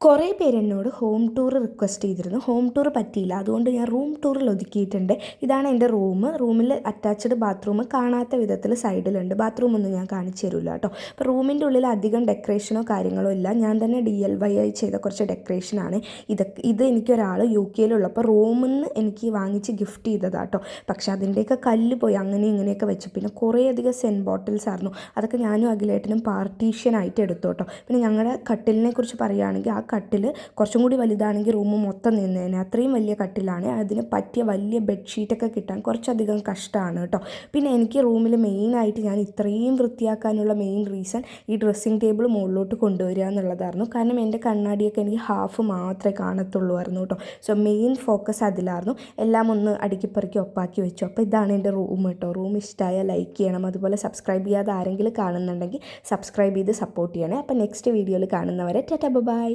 കുറേ പേര് എന്നോട് ഹോം ടൂർ റിക്വസ്റ്റ് ചെയ്തിരുന്നു. ഹോം ടൂർ പറ്റിയില്ല, അതുകൊണ്ട് ഞാൻ റൂം ടൂറിൽ ഒതുക്കിയിട്ടുണ്ട്. ഇതാണ് എൻ്റെ റൂമിൽ അറ്റാച്ച്ഡ് ബാത്റൂം കാണാത്ത വിധത്തിൽ സൈഡിലുണ്ട്. ബാത്റൂമൊന്നും ഞാൻ കാണിച്ചു തരില്ല കേട്ടോ. അപ്പോൾ റൂമിൻ്റെ ഉള്ളിൽ അധികം ഡെക്കറേഷനോ കാര്യങ്ങളോ ഇല്ല. ഞാൻ തന്നെ DIY ചെയ്ത കുറച്ച് ഡെക്കറേഷനാണ് ഇത് എനിക്കൊരാൾ UK യിലുള്ളപ്പോൾ റൂമിൽ നിന്ന് എനിക്ക് വാങ്ങിച്ച് ഗിഫ്റ്റ് ചെയ്തതാണ് കേട്ടോ. പക്ഷേ അതിൻ്റെയൊക്കെ കല്ല് പോയി, അങ്ങനെ ഇങ്ങനെയൊക്കെ വെച്ചു. പിന്നെ കുറേയധികം സെൻറ്റ് ബോട്ടിൽസ് ആയിരുന്നു. അതൊക്കെ ഞാനും അഖിലേട്ടനും പാർട്ടീഷനായിട്ട് എടുത്തു കേട്ടോ. പിന്നെ ഞങ്ങളുടെ കട്ടിലിനെ കുറിച്ച് പറയുകയാണെങ്കിൽ, ആ കട്ടിൽ കുറച്ചും കൂടി വലുതാണെങ്കിൽ റൂം മൊത്തം നിന്നേനെ. അത്രയും വലിയ കട്ടിലാണ്. അതിന് പറ്റിയ വലിയ ബെഡ്ഷീറ്റൊക്കെ കിട്ടാൻ കുറച്ചധികം കഷ്ടമാണ് കേട്ടോ. പിന്നെ എനിക്ക് റൂമിൽ മെയിനായിട്ട് ഞാൻ ഇത്രയും വൃത്തിയാക്കാനുള്ള മെയിൻ റീസൺ ഈ ഡ്രസ്സിങ് ടേബിൾ മുകളിലോട്ട് കൊണ്ടുവരിക എന്നുള്ളതായിരുന്നു. കാരണം എൻ്റെ കണ്ണാടിയൊക്കെ എനിക്ക് ഹാഫ് മാത്രമേ കാണത്തുള്ളൂമായിരുന്നു കേട്ടോ. സോ മെയിൻ ഫോക്കസ് അതിലായിരുന്നു. എല്ലാം ഒന്ന് അടുക്കിപ്പറിക്കി ഒപ്പാക്കി വെച്ചു. അപ്പോൾ ഇതാണ് എൻ്റെ റൂം കേട്ടോ. റൂം ഇഷ്ടമായ ലൈക്ക് ചെയ്യണം. അതുപോലെ സബ്സ്ക്രൈബ് ചെയ്യാതെ ആരെങ്കിലും കാണുന്നുണ്ടെങ്കിൽ സബ്സ്ക്രൈബ് ചെയ്ത് സപ്പോർട്ട് ചെയ്യണേ. അപ്പോൾ നെക്സ്റ്റ് വീഡിയോയിൽ കാണുന്നവരെ ടാറ്റാ ബൈ.